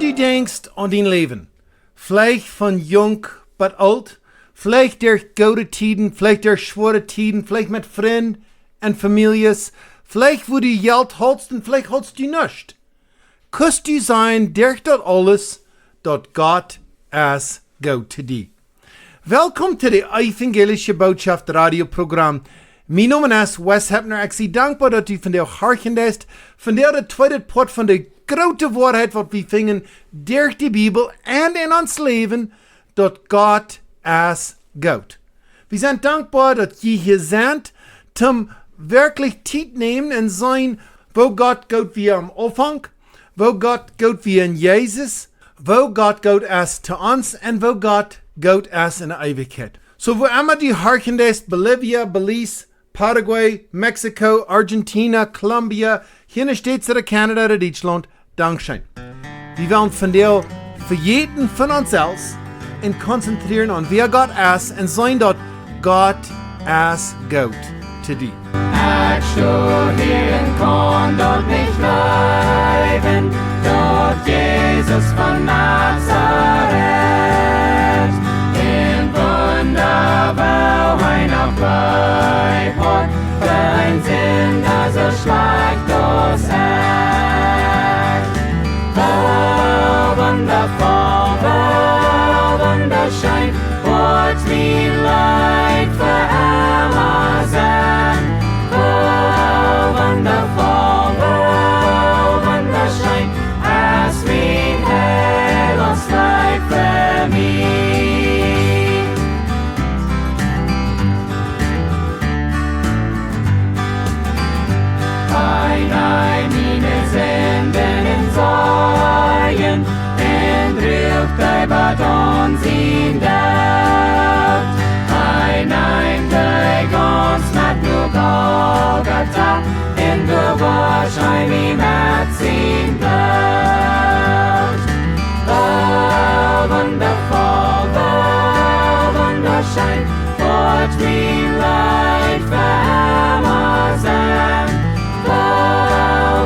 du denkst an dein Leben, vielleicht von jung bis alt, vielleicht durch gute Tiden, vielleicht durch schwere Tiden, vielleicht mit Freunden und Families, vielleicht wo du Geld holst und vielleicht holst du nicht. Kannst du sein durch das alles, dort Gott es gut zu dir. Welkom to de Evangelische Botschaft radioprogram. Mijn naam is Wes Heppner. Ik zie dankbaar dat u vandaag hartgenest. Vandaag de tweede part van de grote waarheid wat we vingen door de Bibel en in ons leven, dat God is goed. We zijn dankbaar dat je hier bent, om werkelijk tijd nemen en zijn, wo God goed wie am Anfang, wo God goed wie in Jezus, wo God goed is te ons en wo God goed is in de eeuwigheid. So wo immer die hartgenest, Bolivia, Belize, Paraguay, Mexico, Argentina, Colombia, hier steeds in Canada en Duitsland, Dankschein. Wir wollen von dir für jeden von uns selbst und konzentrieren an wer Gott ist und sein, dass Gott ist gut zu dir. Ich studieren kann dort nicht bleiben, dort Jesus von Nazareth. In Wunder, wo noch bleib hat, dein Sinn, also schlägt das Herz. Oh, wundervoll, oh, wunderschein, wird mein Leid für immer sein. Oh, wundervoll, oh, wunderschein, es mein Heil und Leid für mich. Nein, meine Sünden in Sorgen, en drückt ei Bad uns in Dort. Nein, dei ganz mit nur Golgatha, en Bewusstsein wie mit sin Blut. Oh, wundervoll, oh, wunderschein, wird mein Leid für immer sein. Oh,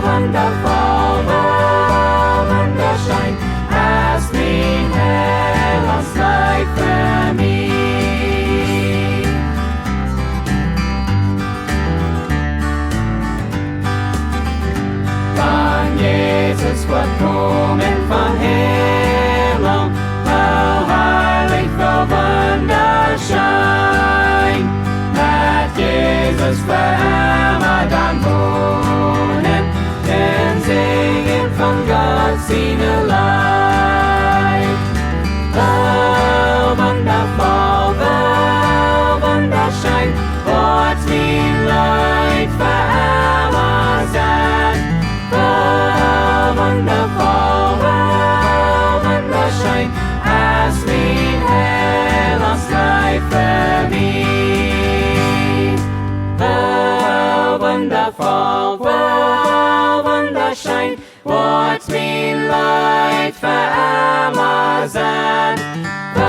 wundervoll, oh, wunderschein, es mein Heil und Leid für mich. Wann Jesus wird kommen von Himmel, oh, heilig, oh, wunderschein, mit Jesus für immer dann wohnen, denn singen von Gott seine Leid. Oh, wundervoll, oh, wunderschein, wird mein Leid für immer sein. Oh, wundervoll, oh, wunderschein, es mein Heil und Leid für mich. Oh, wundervoll, oh, wunderschein, wird mein Leid für immer sein. Oh,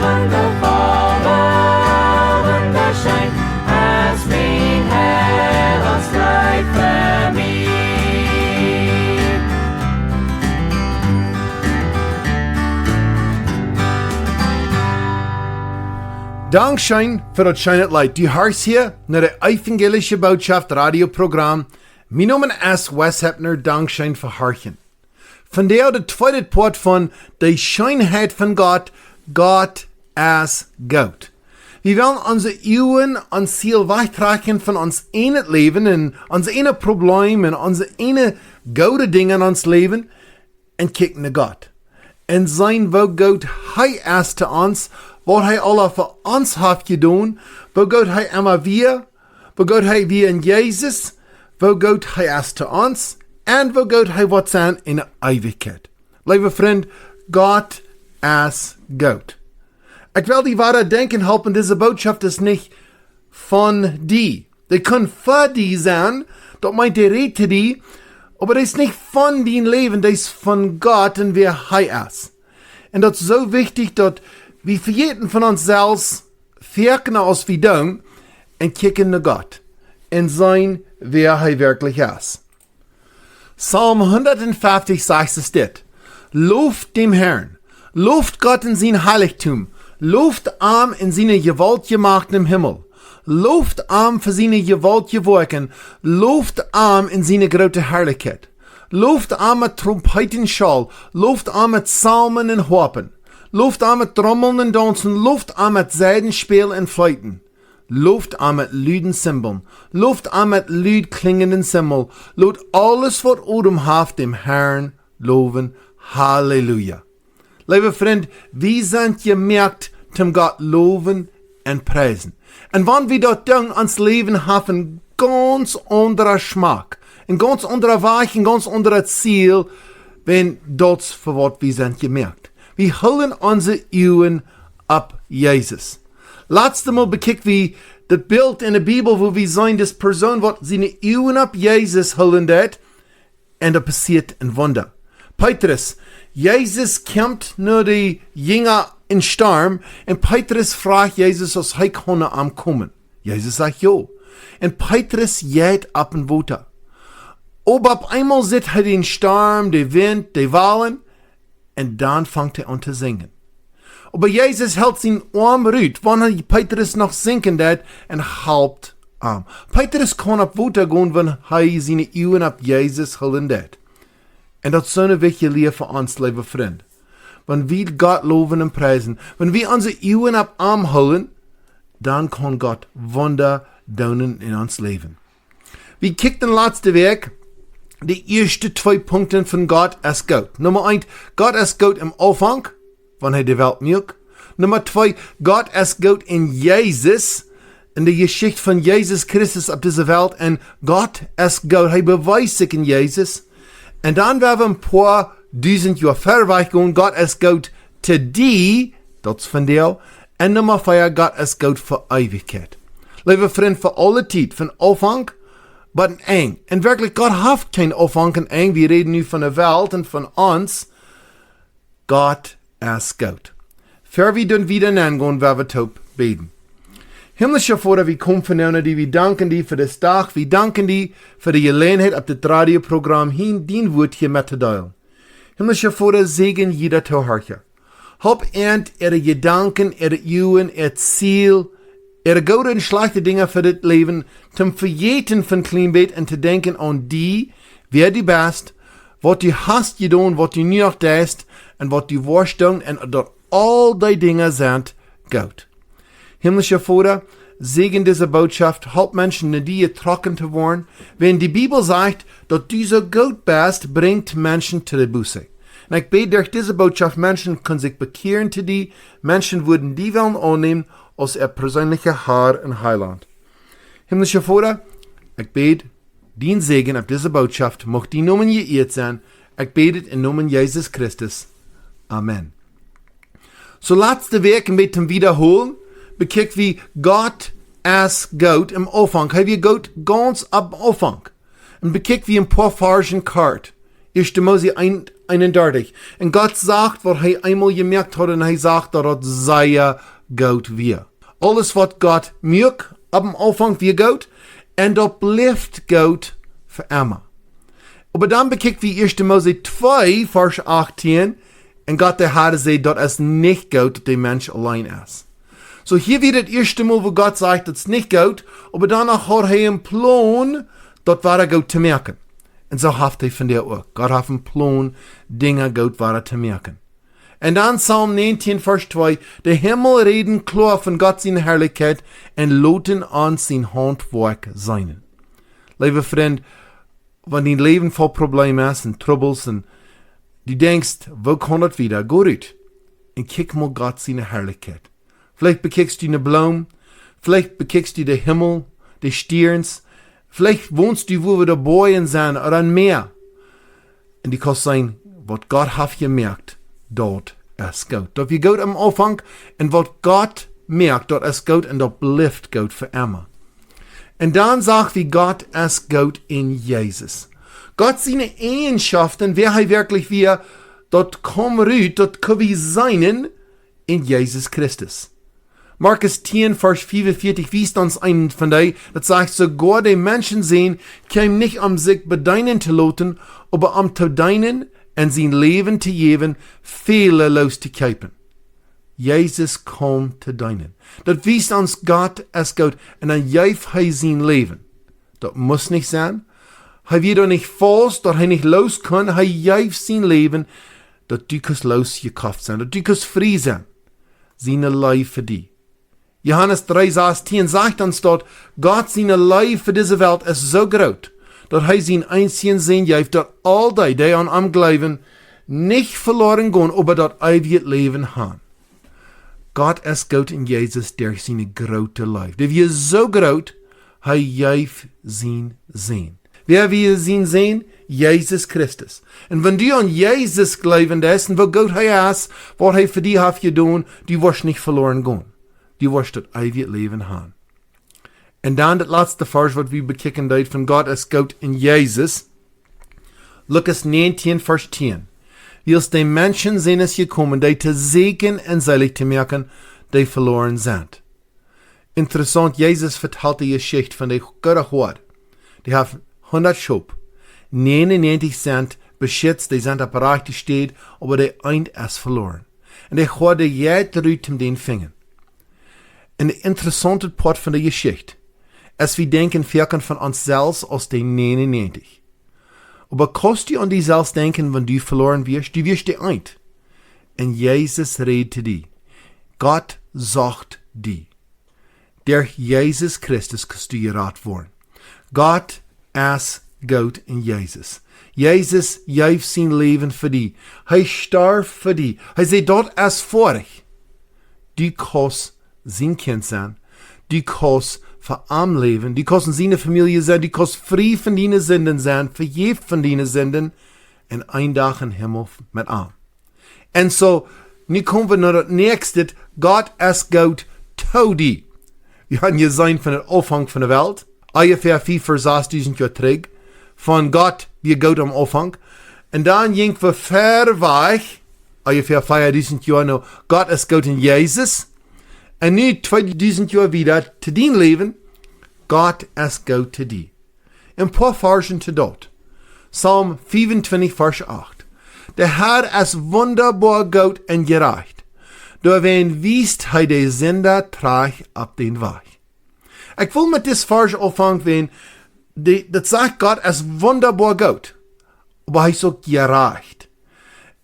wundervoll, oh, wunderschein, es mein Heil und Leid für mich. Dankschein für das schöne Leid. Du hörst hier nach der Evangelische Botschaft radioprogramm. Mein Name ist Wes Heppner. Dankschein für Harchen. Von der zweite Part von der Scheenheit von Gott. Gott ist gut. Wir wollen unsere Augen an Ziel wegtragen von uns einen Leben und unser eine Problem und unsere eine gute Dinge in uns Leben und kicken nach Gott. Und sein, wo Gott hei ist zu uns, was hij alle für uns hat getan, wo Gott hij immer wir, wo Gott hij wir in Jesus, wo Gott hij ist zu uns, und wo Gott hij wird sein in der Ewigkeit. Liebe Freund, Gott ist gut. Ich will die weiter denken helfen, diese Botschaft ist nicht von dir. Die kann für die sein, das meint die Rede die, aber das ist nicht von dein Leben, das ist von Gott und wer er ist. Und das ist so wichtig, dass wir für jeden von uns selbst wirken aus wie dumm und kicken nach Gott und sein, wer er wirklich ist. Psalm 150 sagt es dit. Lobt dem Herrn. Lobt Gott in sein Heiligtum. Lobt arm in seine Gewaltgemacht im Himmel. Lobt arm für seine Gewaltgeworken. Lobt arm in seine große Herrlichkeit. Lobt arm mit Trompetenschall. Lobt arm mit Psalmen und Harpen. Lobt arm mit Trommeln und Dansen. Lobt arm mit Seidenspiel und Fleuten. Lobt arm mit lüden Cymbeln. Lobt arm mit lüd klingenden Cymbel. Lobt alles, was Odem haft, dem Herrn loben. Halleluja. Liebe Freund, wie sind gemerkt, zum Gott loben und preisen. Und wenn wir dort tun, ans Leben haben, ganz anderer Geschmack, ein ganz anderer Weg, ein ganz anderer Ziel, wenn das für was wir sind gemerkt. Wir holen unsere Augen ab Jesus. Letztes Mal bekickt wir das Bild in der Bibel, wo wir sehen, dass Person, was seine Augen ab Jesus holen dat, und da passiert ein Wunder. Petrus, Jesus kommt nur die Jünger in Sturm, und Petrus fragt Jesus, was er könne am kommen. Jesus sagt, jo. Und Petrus geht ab und Wasser. Aber auf einmal sieht er den Sturm, den Wind, die Wellen, und dann fängt er an zu singen. Aber Jesus hält seinen Arm ruhig, wenn Petrus noch sinken dat, und halbt arm. Petrus kann auf Wasser gehen, wenn er seine Augen auf Jesus holen dat. Und das ist so eine wichtige Lehre für uns, liebe Freund. Wenn wir Gott loben und preisen, wenn wir unsere Augen ab Arm holen, dann kann Gott Wunder tun in uns Leben. Wir kicken letzte Weg die ersten 2 Punkte von Gott als Gott. Nummer 1, Gott als Gott im Anfang, wenn er die Welt macht. Nummer 2, Gott als Gott in Jesus, in der Geschichte von Jesus Christus auf dieser Welt. Und Gott als Gott, er beweist sich in Jesus. Und dann werden wir ein paar 1000 Jahre verweicht gehen, Gott als Gott zu die, das von dir, und Nummer 4, Gott als Gott für Ewigkeit. Liebe Freund, für alle Zeit, von Anfang, but eng. Und wirklich, Gott hat kein Anfang und eng, wir reden nu von der Welt und von uns. Gott als Gott. Für wir dann wieder nennen, werden wir taub beten. Himmlischer Vater, wir kommen von dir, wir danken dir für das Tag, wir danken dir für die Gelegenheit, auf das Radioprogramm hin, dein Wort hier mitzuteilen. Himmlischer Vater, segen jeder Zuhörer. Hab ihre Gedanken, ihre Augen, ihr Ziel, ihre gute und schlechte Dinge für das Leben, zum Verjeten von Kleinbet und zu denken an die, wer du bist, was du hast getan, was du nie noch tust, und was du warst und dort all die Dinge sind gut. Himmlischer Vater, segen diese Botschaft, help Menschen, in die trocken zu werden. Wenn die Bibel sagt, dass du so gut bist, bringt Menschen zu der Buße. Und ich bete, durch diese Botschaft, Menschen können sich bekehren zu dir, Menschen würden die wollen annehmen, als ihr persönlicher Herr und Heiland. Himmlischer Vater, ich bete, dein Segen auf diese Botschaft, mag die Namen geehrt sein. Ich bete im Namen Jesus Christus. Amen. So letzte Weg mit dem Wiederholen, bekickt wie Gott als Gott im Anfang. Haben wir Gott ganz am Anfang. Und bekickt wie ein paar Farschen Kart. 1. Mose 31. Und Gott sagt, was er einmal gemerkt hat, und er sagt, dass das sei Gott wir. Alles, was Gott merkt, am Anfang wie Gott, und das bleibt Gott für immer. Aber dann bekickt wie 1. Mose 2, Vers 18, und Gott der Herr sagt, dass es nicht Gott, der Mensch allein ist. So hier wird das erste Mal, wo Gott sagt, das ist nicht gut, aber danach hat er einen Plan, dort war er gut zu merken. Und so hat er von der auch. Gott hat einen Plan, Dinge gut war zu merken. Und dann Psalm 19, Vers 2, der Himmel reden klar von Gott seine Herrlichkeit und loten an sein Handwerk sein. Liebe Freund, wenn dein Leben voll Probleme ist und Troubles und du denkst, wo kann das wieder? Geh raus und kick mal Gott seine Herrlichkeit. Vielleicht bekickst du eine Blume, vielleicht bekickst du den Himmel, die Stirns, vielleicht wohnst du, wo wir da Bäume sind oder ein Meer. Und die kann sein, was Gott hat gemerkt, dort ist Gott. Dort wie Gott am Anfang und was Gott merkt, dort ist Gott und dort bleibt Gott für immer. Und dann sagt wie Gott ist Gott in Jesus. Gott seine Eigenschaften, wer er wirklich wir, dort kommen raus, dort können wir sein in Jesus Christus. Markus 10, Vers 45 wies uns einen von denen, das sagt, sogar die Menschen sehen, kämen nicht sich bedeinen zu loten, aber zu deinen en zijn leven te geven, vele los te kijken. Jezus kom te dienen. Dat wies ons God als goed en dan juif hij zijn leven. Dat muss nicht sein. Hij wird doch nicht vals, dat hij niet los kan. Hij juift zijn leven, dat du kus los gekauft zijn, dat du kus vrij zijn. Zijn lijf voor die. Johannes 3,16 sagt uns dort, Gott zijn lijf voor deze Welt is so groot, dat hij zijn einzigen Sohn juift, dat all die an ihm glauben, nicht verloren gehen, aber dat eeuwig Leben haben. Gott is goed in Jezus durch zijn grote lijf. Die wir so groot, hij juift zijn Sohn. Wer wir zien sehen? Jesus Christus. En wenn du an Jesus glauben lässt, wo Gott hij ist, was hij für dich hat getan, du wirst nicht verloren gehen. Du wirst das ewige Leben haben. En dan das letzte Vers, was wir bekicken dort, von Gott ist Gott in Jesus. Lukas 19, Vers 10. Wie es den Menschen sind es gekommen, die zu segnen und selig zu merken, die verloren sind. Interessant, Jesus vertelt die Geschichte von der guten Hort. Die haben 100 Schub. 99 sind beschützt, die sind apparat steht, aber der eine ist verloren. Und die Hort, die jeder Rüt den fingen. Und der interessante Part von der Geschichte ist, wir denken vielmehr von uns selbst aus den 99. Aber kannst du an dich selbst denken, wenn du verloren wirst? Du wirst dir ein. Und Jesus redet zu dir. Gott sagt dir. Durch Jesus Christus kannst du gerettet worden. Gott ist Gott in Jesus. Jesus juift sein Leben für dich. Hij starb für dich. Hij zei, dort ist vor dich. Du kannst sein Kind sein. Du kannst für ihm leben. Du kannst in seiner Familie sein. Du kannst frei von deinen Sünden sein. Vergebt von deinen Sünden. Und ein Tag im Himmel mit ihm. Und so, nu kommen wir nach das nächste. Gott ist Gott zu dir. Wir haben gesehen von der Anfang von der Welt. Ungefähr 5.000 Jahre zurück. Von Gott, wie Gott am Anfang. Und dann ging wir ver weg. Ungefähr 4.000 Jahre noch. Gott ist Gott in Jesus. Und nu 2.000 Jahre wieder zu dein Leben. Gott ist Gott zu dir. Ein paar Versen zu dort. Psalm 25, Vers 8. Der Herr ist wunderbar Gott und gerecht. Door wen wiest hij de Sünder traag op den Weg. Ik wil met dit vers opvangen, dat sagt Gott ist wunderbar Gott. Aber hij is ook gerecht.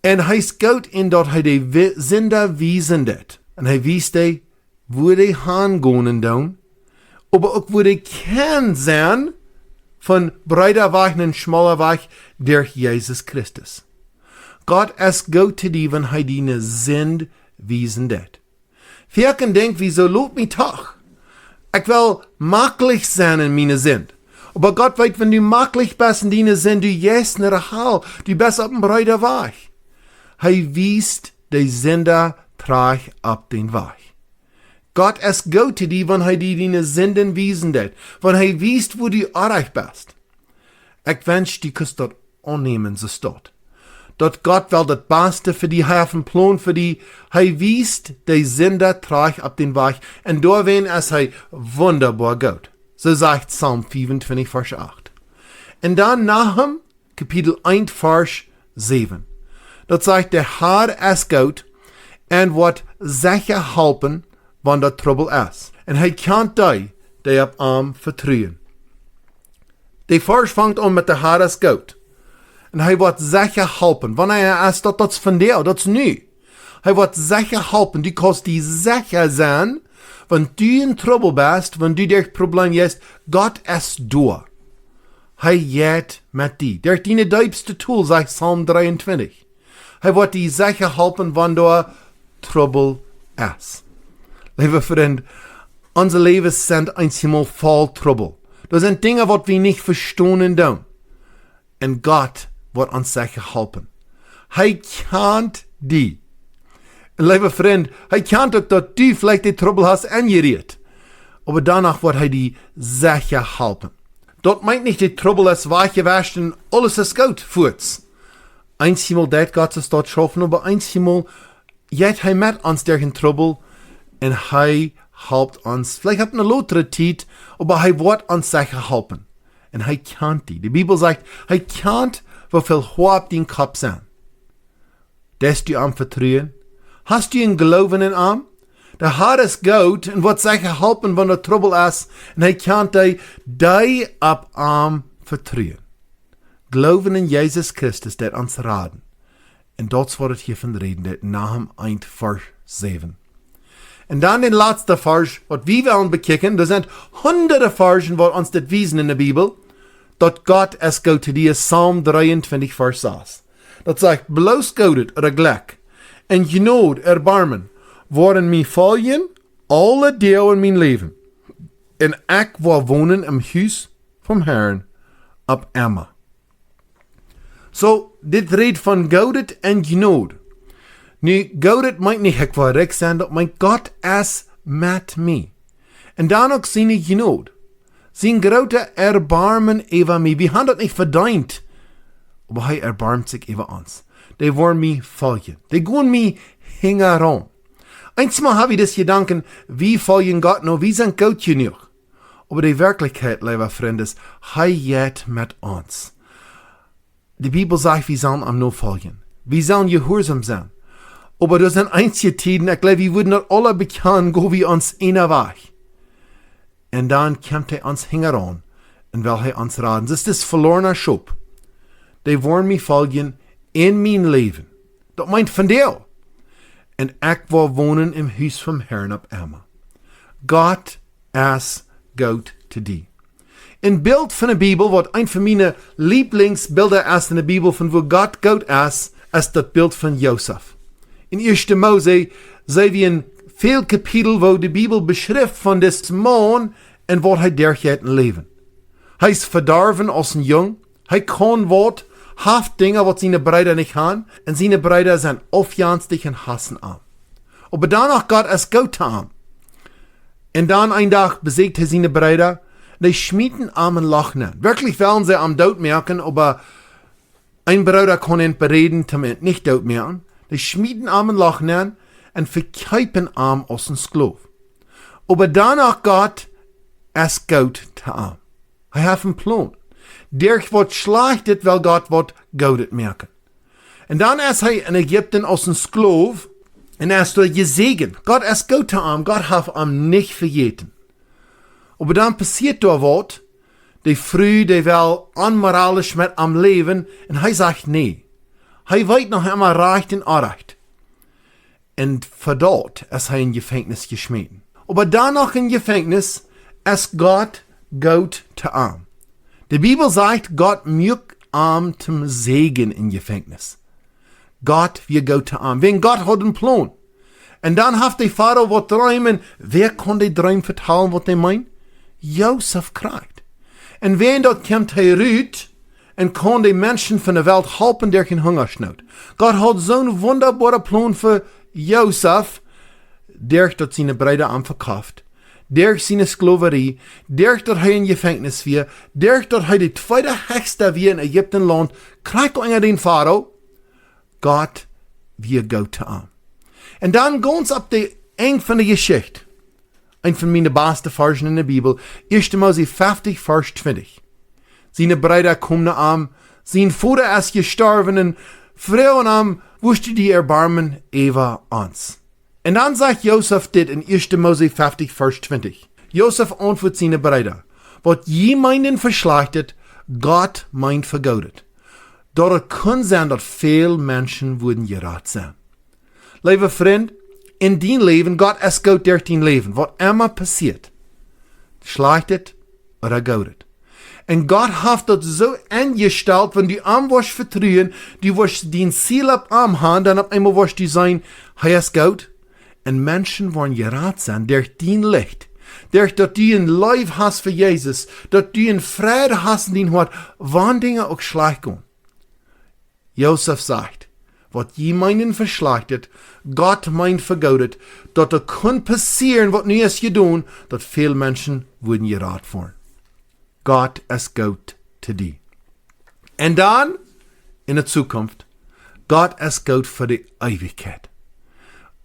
En hij is Gott in dat hij de Sünder wiesen dat. En hij wiest de, wo de hangehen doen. Aber ook wo de kan zijn, von breiter Weg und schmaler Weg, durch Jesus Christus. Gott ist Gott zu dir, wenn hij deine Sünd wiesen dat. Vierken denkt, wieso lobt mich toch? Ich will makkelijk sein in meine Sünd. Aber Gott weet, wenn du makkelijk bist in deine Sünd, du gehst nach der Hall, du bist auf dem breiter Weg. Hij wiest de Sünder traag auf den Weg. Gott ist Gott zu dir, wenn hij dir deine Sünden wiesen dat. Wenn hij wiest, wo du arg bist. Ich wünsch, du kannst dort annehmen, so steht. Dat Gott will das Beste für die, hij heeft een plan für die. Hij wiest de Sünder traag op den Weg. En doorheen is hij wunderbar Gott. So sagt Psalm 25, Vers 8. Und dann Nahum, Kapitel 1, Vers 7. Dat sagt, der Herr ist Gott en wat sicher helpen, wann der Trouble ist. En hij kan die op hem vertrouwen. Die Vers fängt an mit der Herr ist Gott. En hij wordt sicher helpen. Wanneer hij is dat is van jou, dat is nu. Hij wordt sicher helpen. Du kannst die sicher zijn, wenn du in Trouble bist, wenn du durch Problem hast, Gott ist da. Hij geht mit dir. Durch deine diebste Tool, sagt Psalm 23. Hij wordt die sicher helpen, wenn da Trouble ist. Liebe Freund, unsere Leben sind einmal voll Trouble. Das sind Dinge, die wir nicht verstehen doen. Und Gott wird uns sicher helpen. Hij kann die. Und lieber Freund, hij kann auch, dass du vielleicht die Trouble hast angeriet. Aber danach wird hij die sicher helpen. Das meint nicht, die Trouble ist weichgewascht und alles ist gut für einmal dat Gott es dort schaffen, aber einmal geht hij mit uns durch den Trouble und hij helpt uns. Vielleicht hat eine lotere Zeit, aber hij wird uns sicher helpen. Und hij kann die. Die Bibel sagt, hij kann, wofür hoch den Kopf sein. dass du am vertrauen? Hast du einen Glauben in am? Der Herr ist gut und wird sicher helfen, wenn der Trouble ist, und er kann dich ab am vertrauen. Glauben in Jesus Christus, der uns raden. Und dort wird hier von reden, der Nahum 1, Vers 7. Und dann den letzten Vers, was wir wollen bekicken, da sind hunderte Versen, was uns das wiesen in der Bibel, dass Gott es gut zu dir, Psalm 23, Vers 6. Das sagt, bloß Gott oder Glück, en Genot, Erbarmen, worden mij volgen alle deel in mijn leven. En ik wil wonen im Huis vom Herrn op Emma. So, dit redt van Goudet en Genot. Nu, Goudet meint nicht, ik wil rijk zijn, dat meint Gott is met mij. En dan ook zijn Genot. Zijn grote Erbarmen over mij. Wir haben das nicht verdient. Aber hij erbarmt sich über uns. Die wollen mij volgen. Die gaan mij hängen ran. Einmal habe ich das Gedanken, wie folgen Gott noch, wie sind Gott genug? Aber die Wirklichkeit, lieber Freunde, ist, er geht mit uns. Die Bibel sagt, wir sollen ihm nur folgen. Wir sollen gehorsam sein. Aber das sind einzige Tiden, ich glaube, wir würden nicht alle bekennen, go wie uns einer Weg. Und dann kommt er uns hingeran und will er uns raten. Das ist das verlorene Schub. Die wollen mir folgen in mein Leben. Das meint von dir. Und ich will wohnen im Haus vom Herrn ab Emma. Gott ist gut zu dir. Ein Bild von der Bibel, was ein von meinen Lieblingsbilder ist in der Bibel, von wo Gott gut ist das Bild von Josef. In 1. Mose sehen wir in viel Kapitel, wo die Bibel beschrift von des Mann und was er durchgeht im Leben. Er ist verdorben als ein Jung. Er kann Wort, haft Dinge, was seine Brüder nicht haben, und seine Brüder sind aufjanstig und hassen ihn. Aber danach Gott es gut zu ihm. Und dann ein Tag besiegt er seine Brüder, die schmieden ihm ein Lachen. Wirklich wollen sie am Tod merken, aber ein Bruder kann ihn bereden, damit nicht Tod merken. Die schmieden ihm ein Lachen und verkaufen ihn als ein Sklave. Aber danach Gott es gut zu ihm. Er hat einen Plan. Durch wat schlechtet, weil Gott wat goudet merken. Und dann ist er in Ägypten als ein Sklav und er ist gesegnet. Gott ist gut zu ihm, Gott hat ihm nicht vergeten. Aber dann passiert da was, die Früh, die will unmoralisch mit am Leben und er sagt nee. Er weiß noch immer recht und unrecht. Und für dort ist er in Gefängnis geschmieden. Aber danach in Gefängnis ist Gott gut zu ihm. Die Bibel sagt, Gott mögt ihm zum Segen in Gefängnis. Gott wird gut zu ihm. Wenn Gott hat einen Plan. Und dann hat der Vater was träumen. Wer kann die Träume vertellen, was der meint? Josef kriegt. Und wenn dort kommt er raus und kann die Menschen von der Welt helfen durch den Hungersnot. Gott hat so einen wunderbaren Plan für Josef, durch dort seine Brüder am verkauft. Durch seine Sklaverei, durch dat hij in Gefängnis war, durch dat hij de tweede höchste wie in Ägyptenland, kriegt er den Pharao, Gott wir gut zu ihm. Und dann ganz ab der Ende von der Geschichte, ein von meinen besten Versen in der Bibel, 1. Mose 50, Vers 20. Seine Brüder kommen nach ihm, sein Vater ist gestorben und Frauen am wusste die Erbarmen über uns. Und dann sagt Josef dit in 1. Mose 50, Vers 20. Josef antwortet seine Brüder, was je meinen verschlechtet, Gott meint vergeudet. Dort kann sein, dass viele Menschen würden gerat sein. Lieber Freund, in dein Leben, Gott ist gut durch dein Leben, was immer passiert. Schlechtet oder geudet. Und Gott hat das so eingestellt, wenn du am was vertrauen, du wirst dein Ziel ab am haben, dann ab einmal wirst du sein, er ist gut. Und Menschen wollen gerat sein durch dein Licht. Durch dass du ein Leib hast für Jesus. Dass du ein Friede hast in dein Hort, wann Dinge auch schlecht gehen. Josef sagt, was je meinen verschlechtet, Gott meint vergeudet, dass das kann passieren, was nie ist getan, dass viele Menschen würden gerat werden. Gott ist gut zu dir. Und dann, in der Zukunft, Gott ist gut für die Ewigkeit.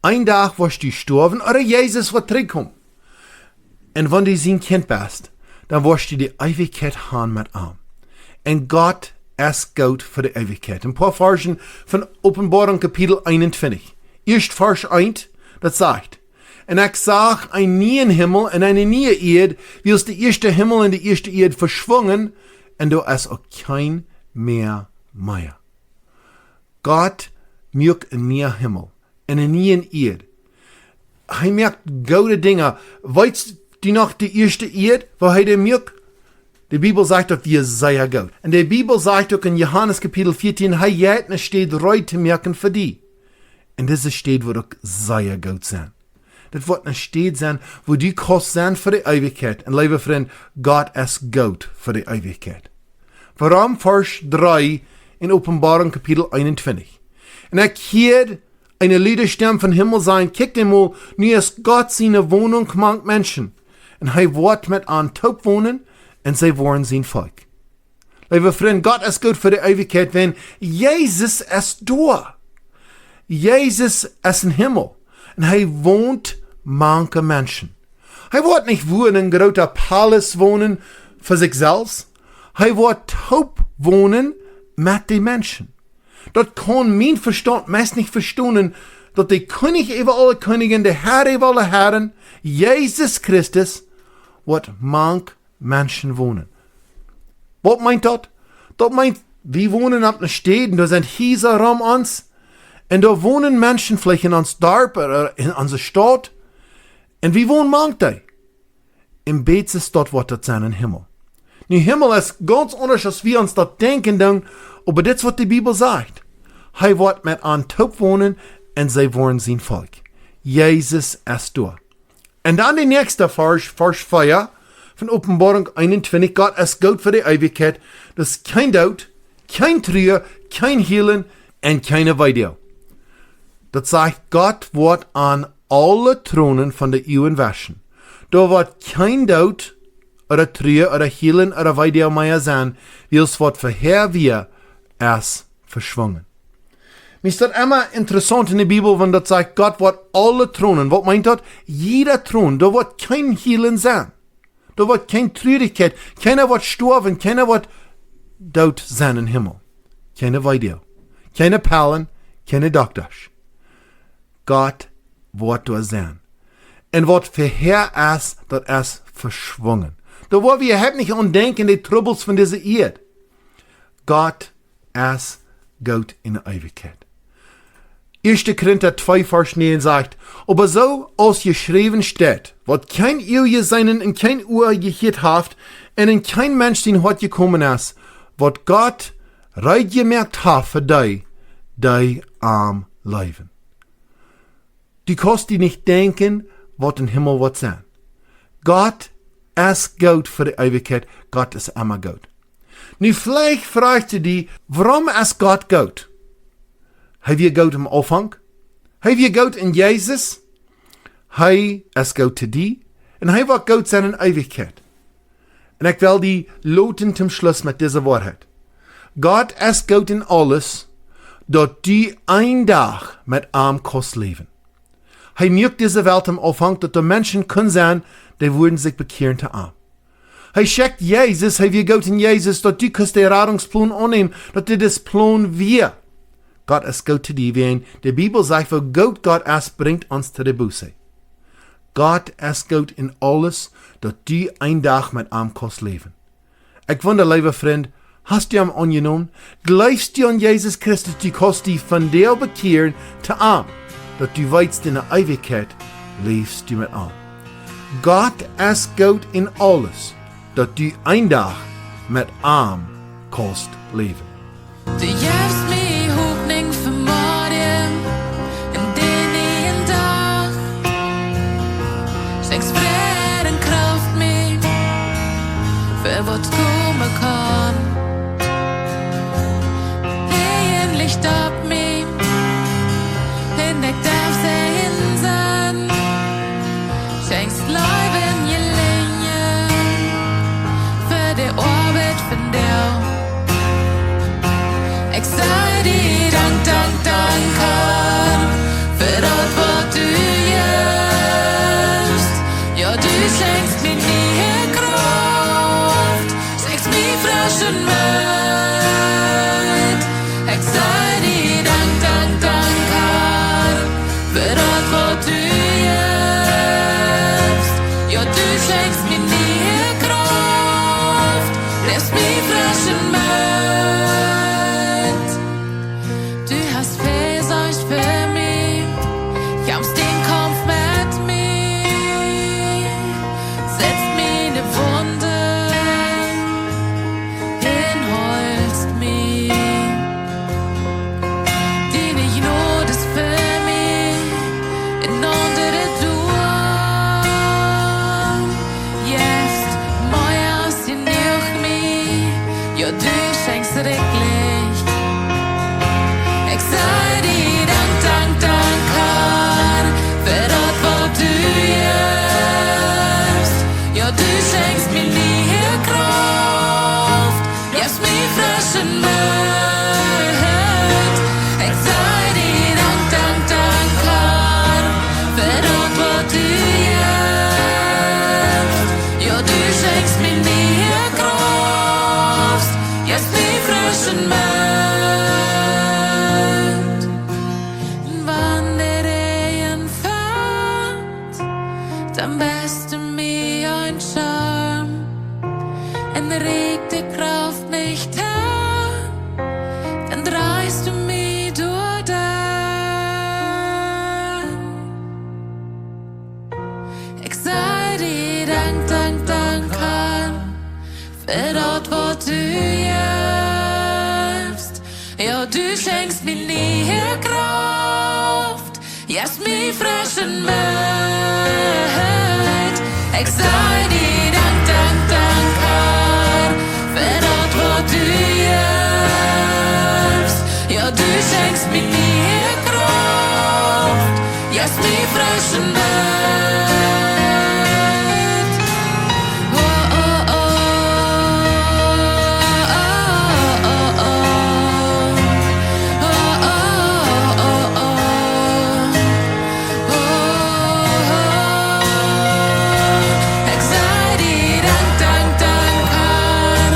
Ein Tag wirst du sterben oder Jesus wird zurückkommen. Und wenn du sein Kind bist, dann wirst du die Ewigkeit haben mit ihm. Und Gott ist Gott für die Ewigkeit. Ein paar Versen von Offenbarung Kapitel 21. Erst Vers 1, das sagt, und ich sag einen neuen Himmel und eine neue Erde, wie es die erste Himmel und die erste Erde verschwungen, und da ist auch kein mehr. Gott merkt einen neuen Himmel und eine neue Erde. Er merkt gute Dinge. Weißt du noch die erste Erde, wo er merkt? Die Bibel sagt doch, wir sei Gott. Und die Bibel sagt doch in Johannes Kapitel 14, er hat nicht steht, Reut zu merken für die. Und das steht, wo doch sei Gott sein. Das wird nicht steht sein, wo die kost sein für die Ewigkeit. Und liebe Freund, Gott ist Gott für die Ewigkeit. Warum Vers 3 in Offenbarung Kapitel 21? Und er hört eine Liederstimme von Himmel sein, kickt einmal, nu ist Gott seine Wohnung gemacht Menschen. Und er wird mit an Taub wohnen, und sie waren sein Volk. Liebe Freunde, Gott ist gut für die Ewigkeit, wenn Jesus ist da. Jesus ist im Himmel. Und er wohnt manche Menschen. Er wird nicht wohnen in großer Palace wohnen für sich selbst. Er wird taub wohnen mit den Menschen. Dort kann mein Verstand meist nicht verstehen, dass der König über alle Königen, der Herr über alle Herren, Jesus Christus, wird manch Menschen wohnen. Was meint das? Das meint, wir wohnen ab einer Stadt, da sind Häuser um uns, und da wohnen Menschen vielleicht in uns Dorf oder in unserer Stadt, und wir wohnen manche. Im Bett ist dort, was das sein im Himmel. Der Himmel ist ganz anders, als wir uns das denken, aber das, was die Bibel sagt. Er wird mit an Taub wohnen, und sie wollen sein Volk. Jesus ist da. Und dann der nächste Vers 4, von Offenbarung 21, Gott ist Gott für die Ewigkeit. Das ist kein Tod, kein Trühe, kein Heilen und keine Weide. Das sagt, Gott wird an alle Thronen von der Ewen waschen. Da wird kein Tod oder Trühe oder Heilen oder Weide mehr sein, wie es wird vorher wir es verschwungen. Mir ist das immer interessant in der Bibel, wenn das sagt, Gott wird alle Thronen. Was meint das? Jeder Thron, da wird kein Heilen sein. Da wird keine Traurigkeit, keiner wird sterben, keiner wird tot sein im Himmel. Keine Weide, keine Perlen, keine Doktors. Gott wird da sein. Und was vorher ist, das ist verschwungen. Da wo wir halt nicht andenken, die Troubles von dieser Erde. Gott ist Gott in der Ewigkeit. 1. Korinther 2, Vers 9 sagt, aber so als geschrieben steht, wird kein Ehe seinen in kein Uhr gehört haft, und in kein Mensch den Hort gekommen ist, wird Gott reit gemerkt hat für die am Leben. Die kannst die nicht denken, was im Himmel wird sein. Gott ist Gott für die Ewigkeit, Gott ist immer Gott. Nu vielleicht fragst du dich, warum ist Gott Gott? Haben wir Gott im Anfang? Haben wir Gott in Jesus? Hij ist Gott zu dir und hij wird Gott sein in Ewigkeit. Und ich will die loten zum Schluss mit dieser Wahrheit. Gott ist Gott in alles, dort die ein Tag mit ihm kannst leben. Hij merkt diese Welt im Anfang, dass die Menschen können sein, die würden sich bekehren zu ihm. Hij schickt Jesus, hij wir Gott in Jesus, dort die kannst den Rettungsplan annehmen, dort die das Plan wir. Gott ist Gott zu dir, wie die Bibel sagt, wo Gott ist, bringt uns zu der Buße. Gott ist Gott in alles, dass du ein Tag mit ihm kannst leben. Ich wundere, lieber Freund, hast du ihn angenommen? Glaubst du an Jesus Christus, du kannst dich von dir bekehren zu ihm, dass du weißt, in der Ewigkeit lebst du mit ihm. Gott ist Gott in alles, dass du ein Tag mit ihm kannst leben. Du givst mig hopning för morgen, en del i en dag. Skänks freden kraft mig, för vårt kommer kan. Legen Licht ab mig, hinweg darf sig hinsen. Skänks Leben je länge, för det Arbeit von dir. in onder de doel. Jetzt, mooi als je nieuw mij, ja, du schenkst wirklich. Ik zei die dank, dank, dank, Herr, für das, was du gibst. Ja, du schenkst mir nie Kraft, gibst mir frischen Mut. Ich sei dir dank, dank, dank, Herr, für das, was du gibst. Ja, du schenkst mir nie Kraft, gibst mir frischen Mut. Wann der Regen fällt, dann bist du mir ein Charme. En regt de Kraft nicht her, dann dreist du mich durch den. Ich sei dir dank, dank, dank, Herr, für das, was du gibst. Ja, du schenkst mir nie Kraft, gibst mir frischen Mut. Ich sei dir dank, dank, dank, Herr, für das, was du gibst. Ja, du schenkst mir nie Kraft, gibst mir frischen Mut. Oh, oh, oh, oh, oh, oh, oh, oh, oh, oh, ich sei dir dank, dank, dank, Herr,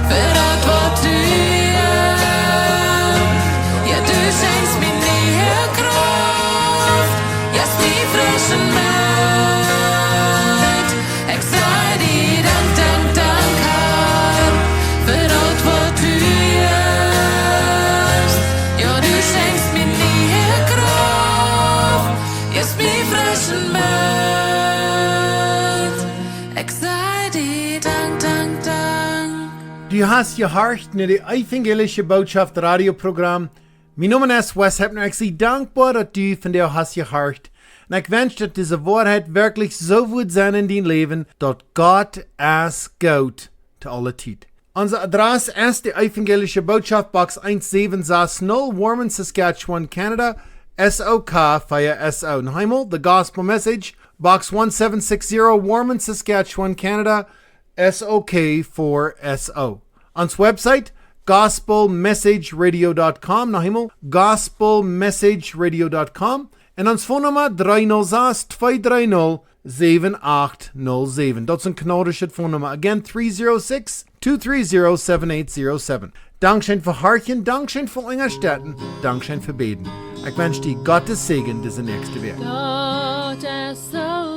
für das, was du gibst. Ja, du schenkst mir nie Kraft, gibst mir frischen Mut. Ich sei dir dank, dank, dank, Herr, für das, was du gibst. Ja, du schenkst mir nie Kraft, gibst mir frischen Mut. Ich sei dir dank, dank, dank. Du hast gehorcht naar de Evangelische Botschaft radioprogramm. Mijn naam is Wes Heppner. Ik zie dankbaar dat du van jou hast gehorcht. En ik wens dat deze waarheid wirklich so wird sein in dein Leben, dat Gott es gut zu aller Zeit. Unser Adresse ist die Evangelische Botschaft, Box 1760, Warman, Saskatchewan, Canada, SOK 4SO. Noch einmal, The Gospel Message, Box 1760, Warman, Saskatchewan, Canada, SOK 4SO. Ons website, gospelmessageradio.com. Noch einmal, gospelmessageradio.com. En ons phonenummer 306-230-7807. Dat is een kanorische phonenummer. Again, 306-230-7807. Dankschön für Harchen, Dankschön für Engerstetten, Dankschön für Beten. Ich wünsche dir Gottes Segen diese nächste Woche. Gott ist so